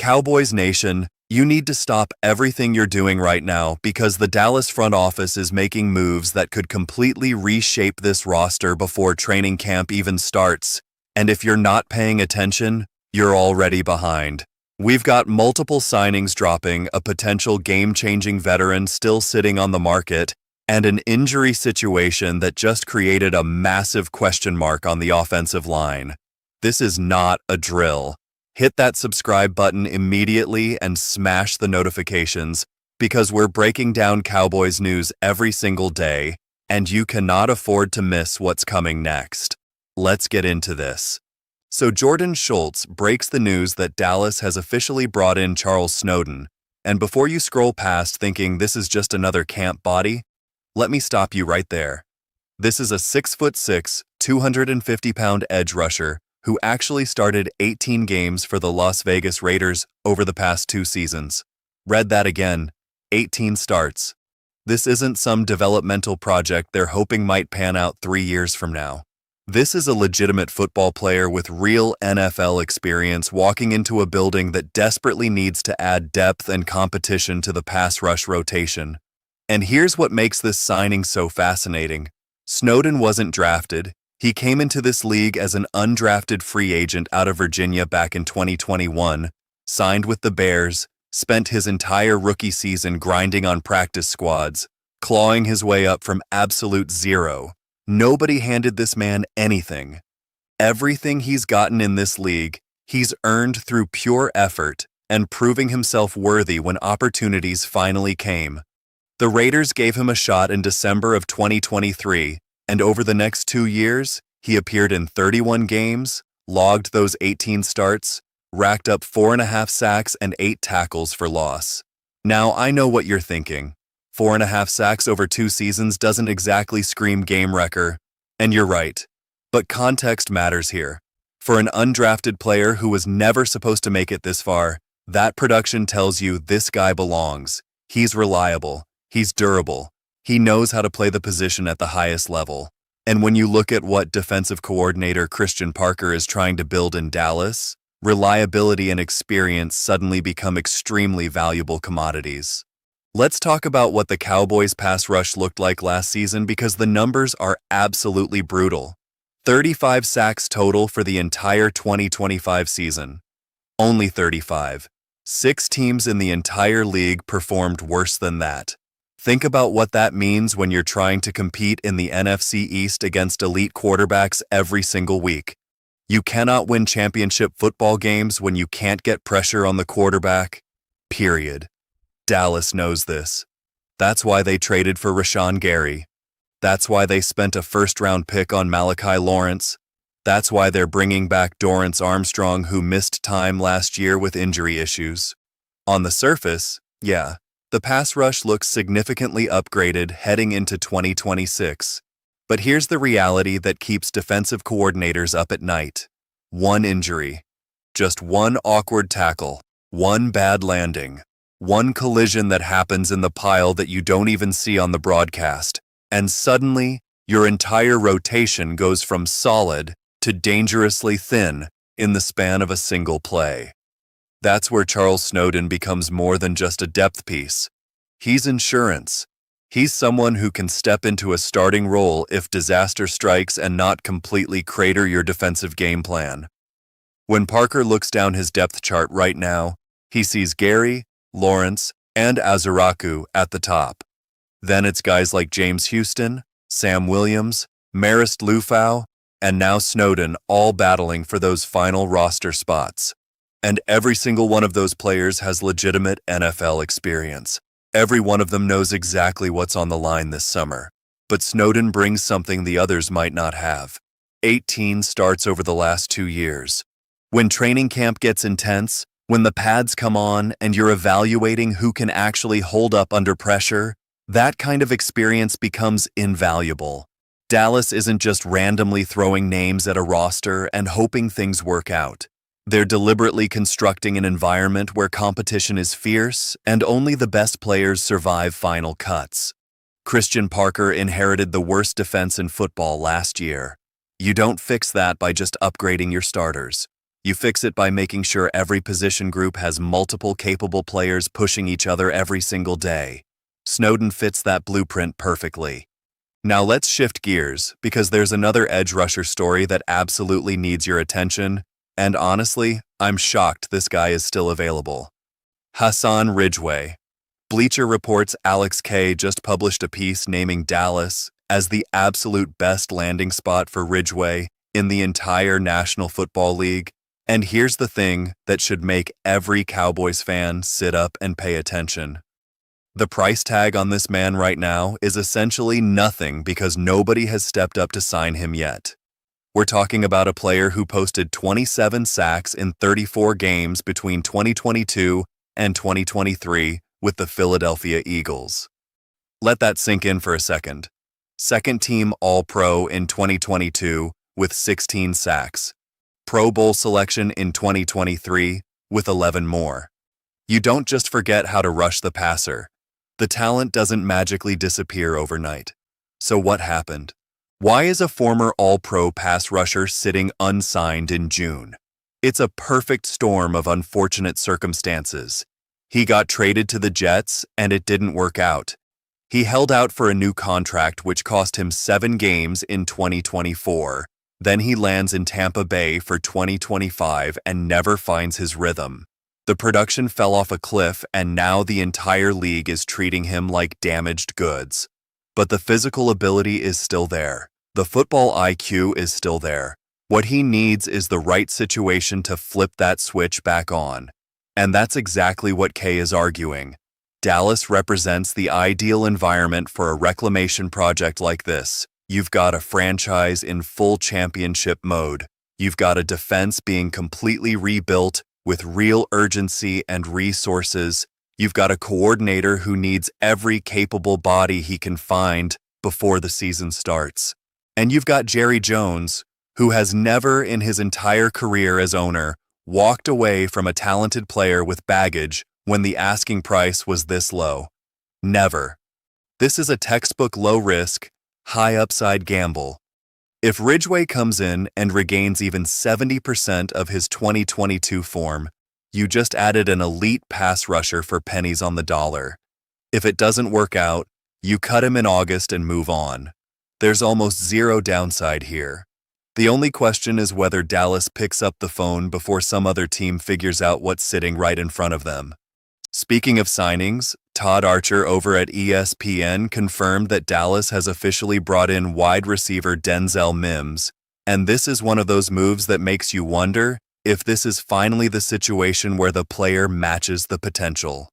Cowboys Nation, you need to stop everything you're doing right now because the Dallas front office is making moves that could completely reshape this roster before training camp even starts. And if you're not paying attention, you're already behind. We've got multiple signings dropping, a potential game-changing veteran still sitting on the market, and an injury situation that just created a massive question mark on the offensive line. This is not a drill. Hit that subscribe button immediately and smash the notifications because we're breaking down Cowboys news every single day, and you cannot afford to miss what's coming next. Let's get into this. So Jordan Schultz breaks the news that Dallas has officially brought in Charles Snowden, and before you scroll past thinking this is just another camp body, let me stop you right there. This is a 6'6", 250-pound edge rusher who actually started 18 games for the Las Vegas Raiders over the past 2 seasons. Read that again, 18 starts. This isn't some developmental project they're hoping might pan out 3 years from now. This is a legitimate football player with real NFL experience walking into a building that desperately needs to add depth and competition to the pass rush rotation. And here's what makes this signing so fascinating. Snowden wasn't drafted. He came into this league as an undrafted free agent out of Virginia back in 2021, signed with the Bears, spent his entire rookie season grinding on practice squads, clawing his way up from absolute zero. Nobody handed this man anything. Everything he's gotten in this league, he's earned through pure effort and proving himself worthy when opportunities finally came. The Raiders gave him a shot in December of 2023, and over the next 2 years, he appeared in 31 games, logged those 18 starts, racked up 4.5 sacks and 8 tackles for loss. Now, I know what you're thinking. 4.5 sacks over 2 seasons doesn't exactly scream game wrecker, and you're right. But context matters here. For an undrafted player who was never supposed to make it this far, that production tells you this guy belongs. He's reliable. He's durable. He knows how to play the position at the highest level. And when you look at what defensive coordinator Christian Parker is trying to build in Dallas, reliability and experience suddenly become extremely valuable commodities. Let's talk about what the Cowboys' pass rush looked like last season because the numbers are absolutely brutal. 35 sacks total for the entire 2025 season. Only 35. 6 teams in the entire league performed worse than that. Think about what that means when you're trying to compete in the NFC East against elite quarterbacks every single week. You cannot win championship football games when you can't get pressure on the quarterback. Period. Dallas knows this. That's why they traded for Rashawn Gary. That's why they spent a first-round pick on Malachi Lawrence. That's why they're bringing back Dorrance Armstrong, who missed time last year with injury issues. On the surface, yeah, the pass rush looks significantly upgraded heading into 2026. But here's the reality that keeps defensive coordinators up at night. One injury. Just one awkward tackle. One bad landing. One collision that happens in the pile that you don't even see on the broadcast. And suddenly, your entire rotation goes from solid to dangerously thin in the span of a single play. That's where Charles Snowden becomes more than just a depth piece. He's insurance. He's someone who can step into a starting role if disaster strikes and not completely crater your defensive game plan. When Parker looks down his depth chart right now, he sees Gary, Lawrence, and Azaraku at the top. Then it's guys like James Houston, Sam Williams, Marist Liufau, and now Snowden all battling for those final roster spots. And every single one of those players has legitimate NFL experience. Every one of them knows exactly what's on the line this summer. But Snowden brings something the others might not have. 18 starts over the last 2 years. When training camp gets intense, when the pads come on and you're evaluating who can actually hold up under pressure, that kind of experience becomes invaluable. Dallas isn't just randomly throwing names at a roster and hoping things work out. They're deliberately constructing an environment where competition is fierce and only the best players survive final cuts. Christian Parker inherited the worst defense in football last year. You don't fix that by just upgrading your starters. You fix it by making sure every position group has multiple capable players pushing each other every single day. Snowden fits that blueprint perfectly. Now let's shift gears, because there's another edge rusher story that absolutely needs your attention, and honestly, I'm shocked this guy is still available. Hassan Ridgeway. Bleacher Report's Alex K. just published a piece naming Dallas as the absolute best landing spot for Ridgeway in the entire National Football League, and here's the thing that should make every Cowboys fan sit up and pay attention. The price tag on this man right now is essentially nothing because nobody has stepped up to sign him yet. We're talking about a player who posted 27 sacks in 34 games between 2022 and 2023 with the Philadelphia Eagles. Let that sink in for a second. Second-team All-Pro in 2022 with 16 sacks. Pro Bowl selection in 2023 with 11 more. You don't just forget how to rush the passer. The talent doesn't magically disappear overnight. So what happened? Why is a former All-Pro pass rusher sitting unsigned in June? It's a perfect storm of unfortunate circumstances. He got traded to the Jets, and it didn't work out. He held out for a new contract which cost him 7 games in 2024. Then he lands in Tampa Bay for 2025 and never finds his rhythm. The production fell off a cliff, and now the entire league is treating him like damaged goods. But the physical ability is still there. The football IQ is still there. What he needs is the right situation to flip that switch back on. And that's exactly what Kay is arguing. Dallas represents the ideal environment for a reclamation project like this. You've got a franchise in full championship mode. You've got a defense being completely rebuilt with real urgency and resources. You've got a coordinator who needs every capable body he can find before the season starts. And you've got Jerry Jones, who has never in his entire career as owner walked away from a talented player with baggage when the asking price was this low. Never. This is a textbook low-risk, high-upside gamble. If Ridgeway comes in and regains even 70% of his 2022 form, you just added an elite pass rusher for pennies on the dollar. If it doesn't work out, you cut him in August and move on. There's almost zero downside here. The only question is whether Dallas picks up the phone before some other team figures out what's sitting right in front of them. Speaking of signings, Todd Archer over at ESPN confirmed that Dallas has officially brought in wide receiver Denzel Mims, and this is one of those moves that makes you wonder if this is finally the situation where the player matches the potential.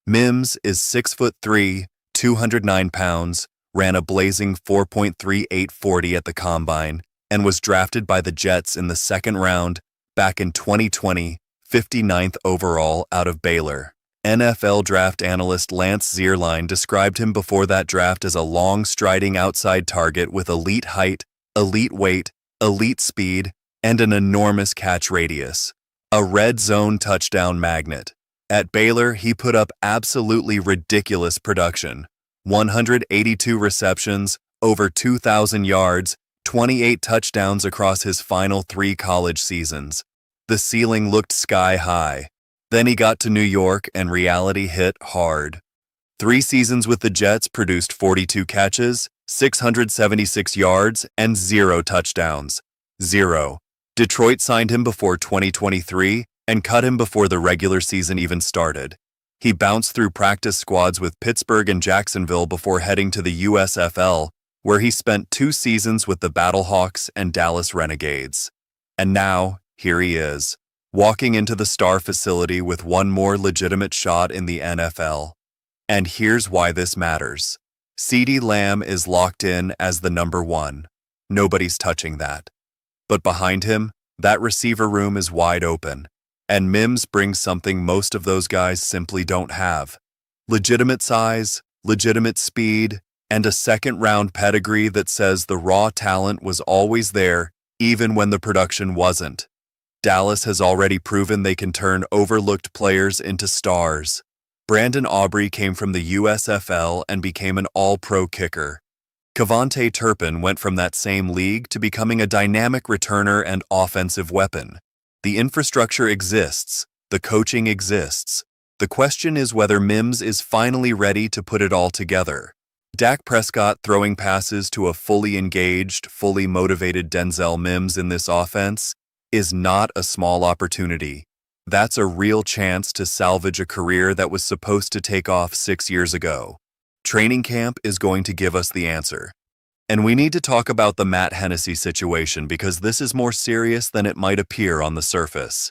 Mims is 6'3", 209 pounds, ran a blazing 4.3840 at the Combine, and was drafted by the Jets in the second round back in 2020, 59th overall out of Baylor. NFL draft analyst Lance Zierlein described him before that draft as a long, striding outside target with elite height, elite weight, elite speed, and an enormous catch radius. A red zone touchdown magnet. At Baylor, he put up absolutely ridiculous production. 182 receptions, over 2,000 yards, 28 touchdowns across his final 3 college seasons. The ceiling looked sky high. Then he got to New York and reality hit hard. 3 seasons with the Jets produced 42 catches, 676 yards, and 0 touchdowns. 0. Detroit signed him before 2023 and cut him before the regular season even started. He bounced through practice squads with Pittsburgh and Jacksonville before heading to the USFL, where he spent 2 seasons with the Battlehawks and Dallas Renegades. And now, here he is, walking into the Star facility with one more legitimate shot in the NFL. And here's why this matters. CeeDee Lamb is locked in as the number 1. Nobody's touching that. But behind him, that receiver room is wide open. And Mims brings something most of those guys simply don't have. Legitimate size, legitimate speed, and a second-round pedigree that says the raw talent was always there, even when the production wasn't. Dallas has already proven they can turn overlooked players into stars. Brandon Aubrey came from the USFL and became an all-pro kicker. Kevontae Turpin went from that same league to becoming a dynamic returner and offensive weapon. The infrastructure exists. The coaching exists. The question is whether Mims is finally ready to put it all together. Dak Prescott throwing passes to a fully engaged, fully motivated Denzel Mims in this offense is not a small opportunity. That's a real chance to salvage a career that was supposed to take off 6 years ago. Training camp is going to give us the answer. And we need to talk about the Matt Hennessy situation because this is more serious than it might appear on the surface.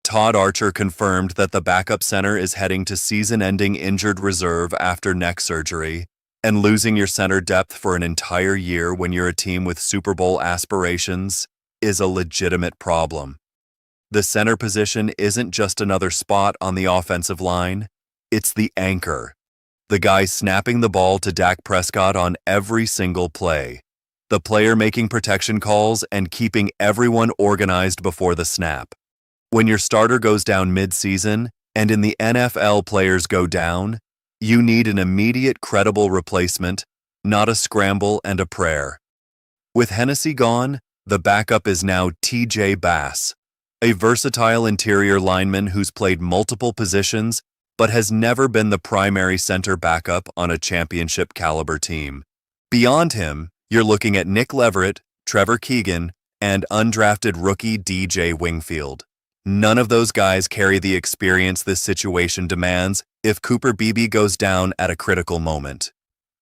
Todd Archer confirmed that the backup center is heading to season-ending injured reserve after neck surgery, and losing your center depth for an entire year when you're a team with Super Bowl aspirations is a legitimate problem. The center position isn't just another spot on the offensive line, it's the anchor. The guy snapping the ball to Dak Prescott on every single play. The player making protection calls and keeping everyone organized before the snap. When your starter goes down mid-season, and in the NFL players go down, you need an immediate credible replacement, not a scramble and a prayer. With Hennessy gone, the backup is now TJ Bass, a versatile interior lineman who's played multiple positions but has never been the primary center backup on a championship-caliber team. Beyond him, you're looking at Nick Leverett, Trevor Keegan, and undrafted rookie DJ Wingfield. None of those guys carry the experience this situation demands if Cooper Beebe goes down at a critical moment.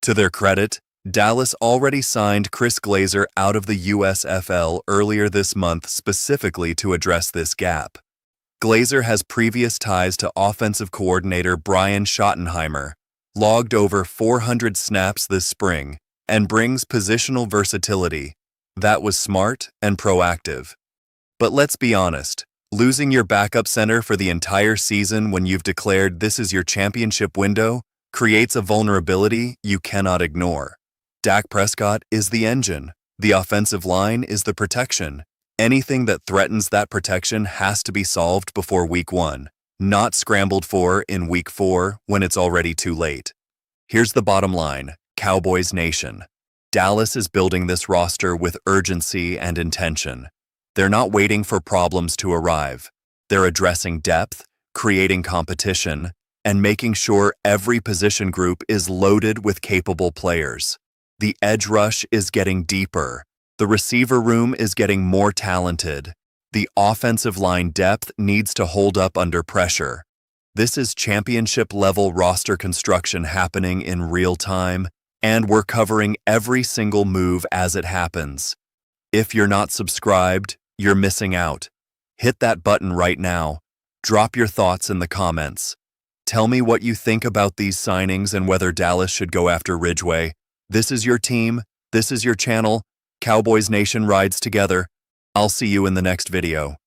To their credit, Dallas already signed Chris Glazer out of the USFL earlier this month specifically to address this gap. Glazer has previous ties to offensive coordinator Brian Schottenheimer, logged over 400 snaps this spring, and brings positional versatility. That was smart and proactive. But let's be honest, losing your backup center for the entire season when you've declared this is your championship window creates a vulnerability you cannot ignore. Dak Prescott is the engine. The offensive line is the protection. Anything that threatens that protection has to be solved before week 1, not scrambled for in week 4 when it's already too late. Here's the bottom line, Cowboys Nation. Dallas is building this roster with urgency and intention. They're not waiting for problems to arrive. They're addressing depth, creating competition, and making sure every position group is loaded with capable players. The edge rush is getting deeper. The receiver room is getting more talented. The offensive line depth needs to hold up under pressure. This is championship-level roster construction happening in real time, and we're covering every single move as it happens. If you're not subscribed, you're missing out. Hit that button right now. Drop your thoughts in the comments. Tell me what you think about these signings and whether Dallas should go after Ridgeway. This is your team. This is your channel. Cowboys Nation rides together. I'll see you in the next video.